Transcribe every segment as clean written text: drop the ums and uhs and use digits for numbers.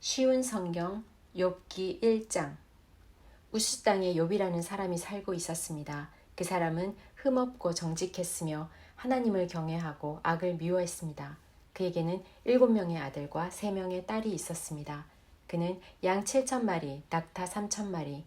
쉬운 성경 욥기 1장. 우스 땅에 욥이라는 사람이 살고 있었습니다. 그 사람은 흠없고 정직했으며 하나님을 경외하고 악을 미워했습니다. 그에게는 7명의 아들과 3명의 딸이 있었습니다. 그는 양 7,000마리, 낙타 3,000마리,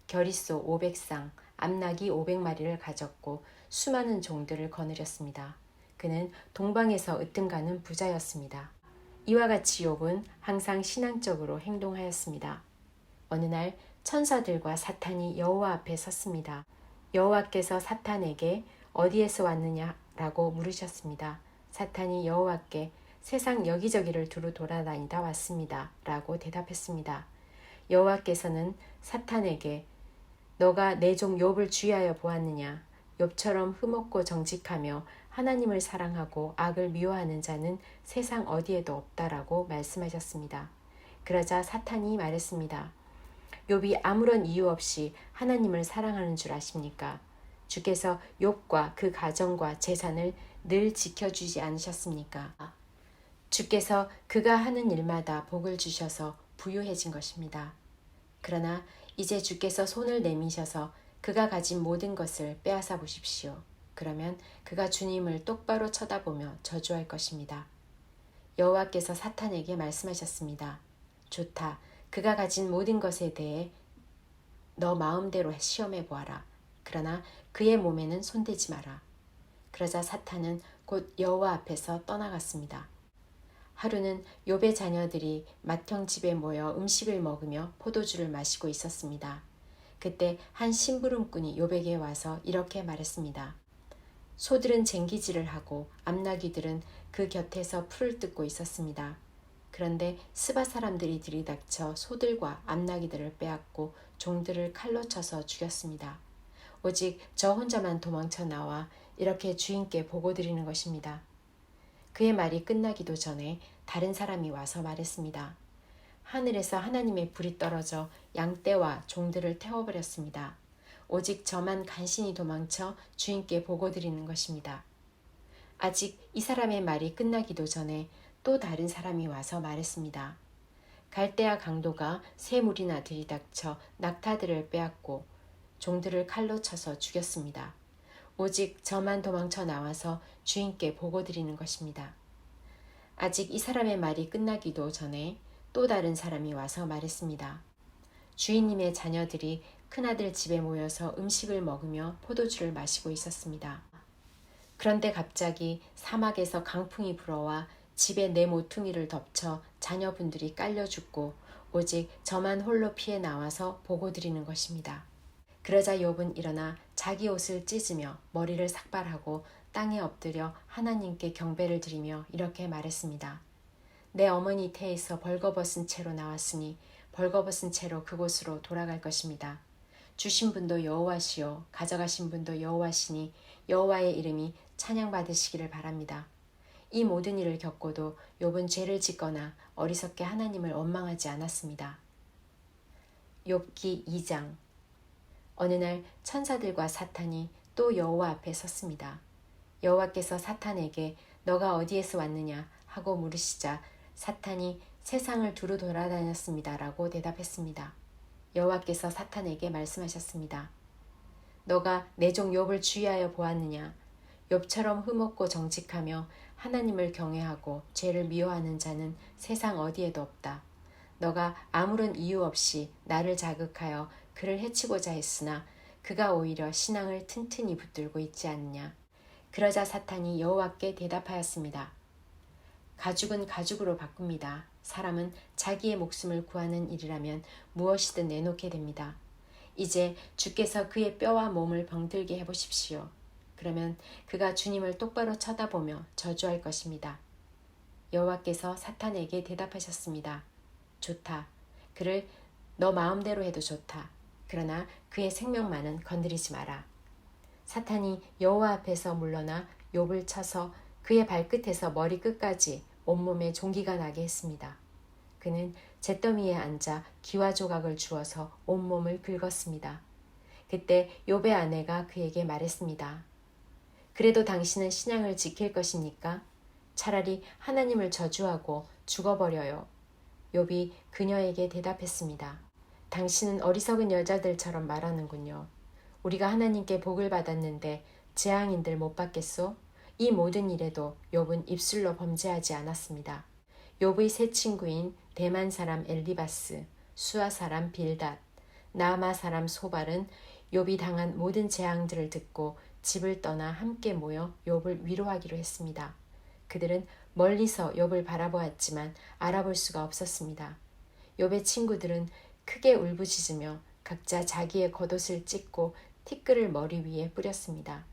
겨리소 500쌍, 암나귀 500마리를 가졌고 수많은 종들을 거느렸습니다. 그는 동방에서 으뜸가는 부자였습니다. 이와 같이 욥은 항상 신앙적으로 행동하였습니다. 어느 날 천사들과 사탄이 여호와 앞에 섰습니다. 여호와께서 사탄에게 어디에서 왔느냐라고 물으셨습니다. 사탄이 여호와께 세상 여기저기를 두루 돌아다니다 왔습니다. 라고 대답했습니다. 여호와께서는 사탄에게 너가 내 종 욥을 주의하여 보았느냐? 욥처럼 흠없고 정직하며 하나님을 사랑하고 악을 미워하는 자는 세상 어디에도 없다라고 말씀하셨습니다. 그러자 사탄이 말했습니다. 욥이 아무런 이유 없이 하나님을 사랑하는 줄 아십니까? 주께서 욥과 그 가정과 재산을 늘 지켜주지 않으셨습니까? 주께서 그가 하는 일마다 복을 주셔서 부유해진 것입니다. 그러나 이제 주께서 손을 내미셔서 그가 가진 모든 것을 빼앗아 보십시오. 그러면 그가 주님을 똑바로 쳐다보며 저주할 것입니다. 여호와께서 사탄에게 말씀하셨습니다. 좋다. 그가 가진 모든 것에 대해 너 마음대로 시험해 보아라. 그러나 그의 몸에는 손대지 마라. 그러자 사탄은 곧 여호와 앞에서 떠나갔습니다. 하루는 욥의 자녀들이 맏형 집에 모여 음식을 먹으며 포도주를 마시고 있었습니다. 그때 한 심부름꾼이 욥에게 와서 이렇게 말했습니다. 소들은 쟁기질을 하고 암나귀들은 그 곁에서 풀을 뜯고 있었습니다. 그런데 스바 사람들이 들이닥쳐 소들과 암나귀들을 빼앗고 종들을 칼로 쳐서 죽였습니다. 오직 저 혼자만 도망쳐 나와 이렇게 주인께 보고드리는 것입니다. 그의 말이 끝나기도 전에 다른 사람이 와서 말했습니다. 하늘에서 하나님의 불이 떨어져 양떼와 종들을 태워버렸습니다. 오직 저만 간신히 도망쳐 주인께 보고드리는 것입니다. 아직 이 사람의 말이 끝나기도 전에 또 다른 사람이 와서 말했습니다. 갈대아 강도가 새 무리나 들이닥쳐 낙타들을 빼앗고 종들을 칼로 쳐서 죽였습니다. 오직 저만 도망쳐 나와서 주인께 보고드리는 것입니다. 아직 이 사람의 말이 끝나기도 전에 또 다른 사람이 와서 말했습니다. 주인님의 자녀들이 큰아들 집에 모여서 음식을 먹으며 포도주를 마시고 있었습니다. 그런데 갑자기 사막에서 강풍이 불어와 집에 내 모퉁이를 덮쳐 자녀분들이 깔려 죽고 오직 저만 홀로 피해 나와서 보고드리는 것입니다. 그러자 욥은 일어나 자기 옷을 찢으며 머리를 삭발하고 땅에 엎드려 하나님께 경배를 드리며 이렇게 말했습니다. 내 어머니 태에서 벌거벗은 채로 나왔으니 벌거벗은 채로 그곳으로 돌아갈 것입니다. 주신 분도 여호와시요 가져가신 분도 여호와시니 여호와의 이름이 찬양받으시기를 바랍니다. 이 모든 일을 겪고도 욥은 죄를 짓거나 어리석게 하나님을 원망하지 않았습니다. 욥기 2장. 어느 날 천사들과 사탄이 또 여호와 앞에 섰습니다. 여호와께서 사탄에게 너가 어디에서 왔느냐 하고 물으시자 사탄이 세상을 두루 돌아다녔습니다. 라고 대답했습니다. 여호와께서 사탄에게 말씀하셨습니다. 너가 내 종 욥을 주의하여 보았느냐? 욥처럼 흠없고 정직하며 하나님을 경외하고 죄를 미워하는 자는 세상 어디에도 없다. 너가 아무런 이유 없이 나를 자극하여 그를 해치고자 했으나 그가 오히려 신앙을 튼튼히 붙들고 있지 않느냐. 그러자 사탄이 여호와께 대답하였습니다. 가죽은 가죽으로 바꿉니다. 사람은 자기의 목숨을 구하는 일이라면 무엇이든 내놓게 됩니다. 이제 주께서 그의 뼈와 몸을 병들게 해보십시오. 그러면 그가 주님을 똑바로 쳐다보며 저주할 것입니다. 여호와께서 사탄에게 대답하셨습니다. 좋다. 그를 너 마음대로 해도 좋다. 그러나 그의 생명만은 건드리지 마라. 사탄이 여호와 앞에서 물러나 욥을 쳐서 그의 발끝에서 머리끝까지 온몸에 종기가 나게 했습니다. 그는 잿더미에 앉아 기와 조각을 주어서 온몸을 긁었습니다. 그때 욥의 아내가 그에게 말했습니다. 그래도 당신은 신앙을 지킬 것입니까? 차라리 하나님을 저주하고 죽어버려요. 욥이 그녀에게 대답했습니다. 당신은 어리석은 여자들처럼 말하는군요. 우리가 하나님께 복을 받았는데 재앙인들 못 받겠소? 이 모든 일에도 욥은 입술로 범죄하지 않았습니다. 욥의 세 친구인 대만 사람 엘리바스, 수아 사람 빌닷, 나아마 사람 소발은 욥이 당한 모든 재앙들을 듣고 집을 떠나 함께 모여 욥을 위로하기로 했습니다. 그들은 멀리서 욥을 바라보았지만 알아볼 수가 없었습니다. 욥의 친구들은 크게 울부짖으며 각자 자기의 겉옷을 찢고 티끌을 머리 위에 뿌렸습니다.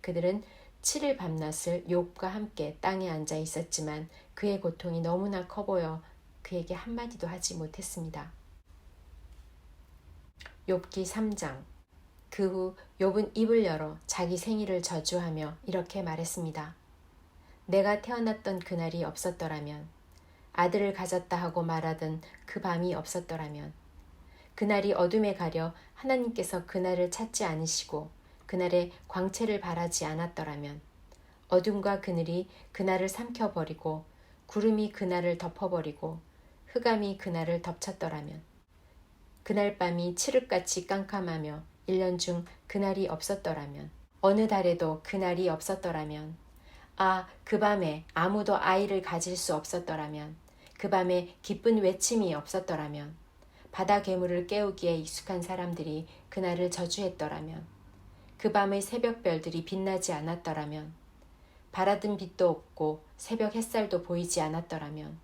그들은 7일 밤낮을 욥과 함께 땅에 앉아 있었지만 그의 고통이 너무나 커 보여 그에게 한마디도 하지 못했습니다. 욥기 3장. 그 후 욥은 입을 열어 자기 생일을 저주하며 이렇게 말했습니다. 내가 태어났던 그날이 없었더라면, 아들을 가졌다 하고 말하던 그 밤이 없었더라면, 그날이 어둠에 가려 하나님께서 그날을 찾지 않으시고 그날의 광채를 바라지 않았더라면, 어둠과 그늘이 그날을 삼켜버리고 구름이 그날을 덮어버리고 흑암이 그날을 덮쳤더라면, 그날 밤이 칠흑같이 깜깜하며 1년 중 그날이 없었더라면, 어느 달에도 그날이 없었더라면, 그 밤에 아무도 아이를 가질 수 없었더라면, 그 밤에 기쁜 외침이 없었더라면, 바다 괴물을 깨우기에 익숙한 사람들이 그날을 저주했더라면, 그 밤의 새벽별들이 빛나지 않았더라면, 바라든 빛도 없고 새벽 햇살도 보이지 않았더라면,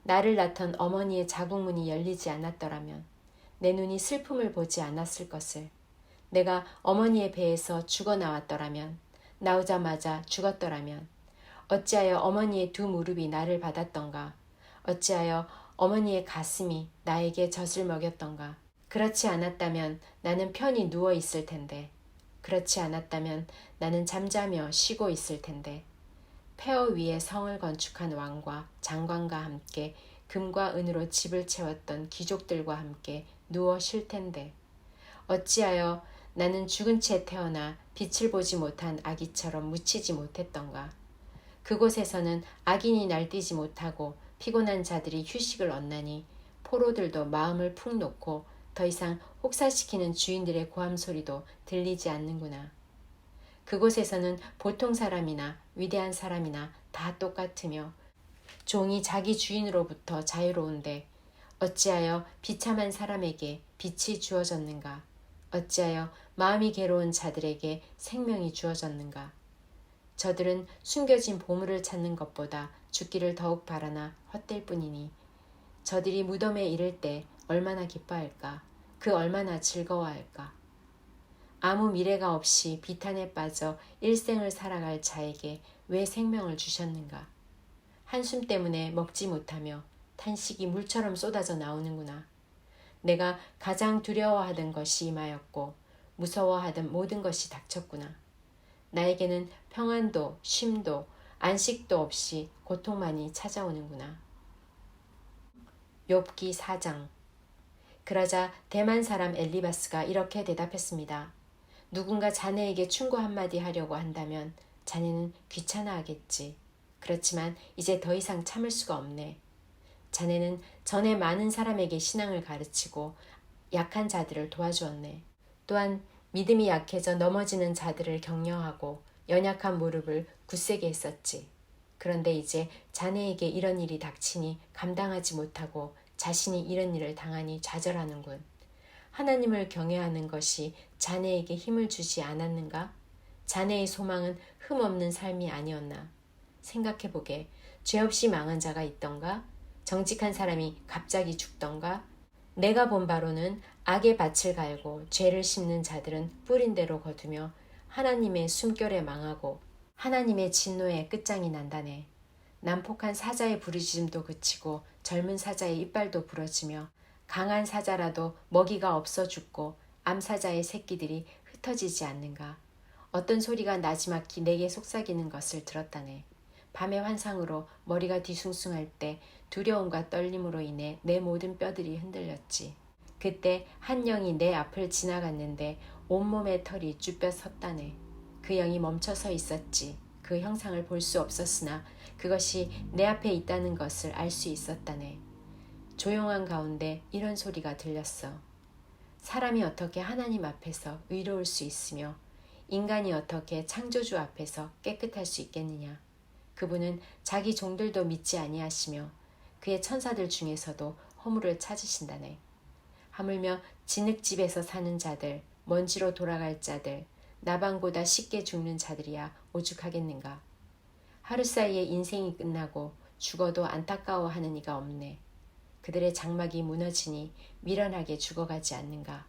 나를 낳던 어머니의 자궁문이 열리지 않았더라면, 내 눈이 슬픔을 보지 않았을 것을, 내가 어머니의 배에서 죽어 나왔더라면, 나오자마자 죽었더라면, 어찌하여 어머니의 두 무릎이 나를 받았던가, 어찌하여 어머니의 가슴이 나에게 젖을 먹였던가. 그렇지 않았다면 나는 편히 누워 있을 텐데, 그렇지 않았다면 나는 잠자며 쉬고 있을 텐데, 폐허 위에 성을 건축한 왕과 장관과 함께 금과 은으로 집을 채웠던 귀족들과 함께 누워 쉴 텐데, 어찌하여 나는 죽은 채 태어나 빛을 보지 못한 아기처럼 묻히지 못했던가. 그곳에서는 악인이 날뛰지 못하고 피곤한 자들이 휴식을 얻나니 포로들도 마음을 푹 놓고 더 이상 혹사시키는 주인들의 고함 소리도 들리지 않는구나. 그곳에서는 보통 사람이나 위대한 사람이나 다 똑같으며 종이 자기 주인으로부터 자유로운데, 어찌하여 비참한 사람에게 빛이 주어졌는가? 어찌하여 마음이 괴로운 자들에게 생명이 주어졌는가? 저들은 숨겨진 보물을 찾는 것보다 죽기를 더욱 바라나 헛될 뿐이니, 저들이 무덤에 이를 때 얼마나 기뻐할까? 그 얼마나 즐거워할까? 아무 미래가 없이 비탄에 빠져 일생을 살아갈 자에게 왜 생명을 주셨는가? 한숨 때문에 먹지 못하며 탄식이 물처럼 쏟아져 나오는구나. 내가 가장 두려워하던 것이 임하였고 무서워하던 모든 것이 닥쳤구나. 나에게는 평안도 쉼도 안식도 없이 고통만이 찾아오는구나. 욥기 4장. 그러자 대만 사람 엘리바스가 이렇게 대답했습니다. 누군가 자네에게 충고 한마디 하려고 한다면 자네는 귀찮아하겠지. 그렇지만 이제 더 이상 참을 수가 없네. 자네는 전에 많은 사람에게 신앙을 가르치고 약한 자들을 도와주었네. 또한 믿음이 약해져 넘어지는 자들을 격려하고 연약한 무릎을 굳세게 했었지. 그런데 이제 자네에게 이런 일이 닥치니 감당하지 못하고 자신이 이런 일을 당하니 좌절하는군. 하나님을 경외하는 것이 자네에게 힘을 주지 않았는가? 자네의 소망은 흠없는 삶이 아니었나? 생각해보게. 죄 없이 망한 자가 있던가? 정직한 사람이 갑자기 죽던가? 내가 본 바로는 악의 밭을 갈고 죄를 심는 자들은 뿌린 대로 거두며 하나님의 숨결에 망하고 하나님의 진노에 끝장이 난다네. 난폭한 사자의 부르짖음도 그치고 젊은 사자의 이빨도 부러지며 강한 사자라도 먹이가 없어 죽고 암사자의 새끼들이 흩어지지 않는가. 어떤 소리가 나지막히 내게 속삭이는 것을 들었다네. 밤의 환상으로 머리가 뒤숭숭할 때 두려움과 떨림으로 인해 내 모든 뼈들이 흔들렸지. 그때 한 영이 내 앞을 지나갔는데 온몸의 털이 쭈뼛 섰다네. 그 영이 멈춰서 있었지. 그 형상을 볼 수 없었으나 그것이 내 앞에 있다는 것을 알 수 있었다네. 조용한 가운데 이런 소리가 들렸어. 사람이 어떻게 하나님 앞에서 의로울 수 있으며 인간이 어떻게 창조주 앞에서 깨끗할 수 있겠느냐. 그분은 자기 종들도 믿지 아니하시며 그의 천사들 중에서도 허물을 찾으신다네. 하물며 진흙집에서 사는 자들, 먼지로 돌아갈 자들, 나방보다 쉽게 죽는 자들이야 오죽하겠는가. 하루 사이에 인생이 끝나고 죽어도 안타까워하는 이가 없네. 그들의 장막이 무너지니 미련하게 죽어가지 않는가.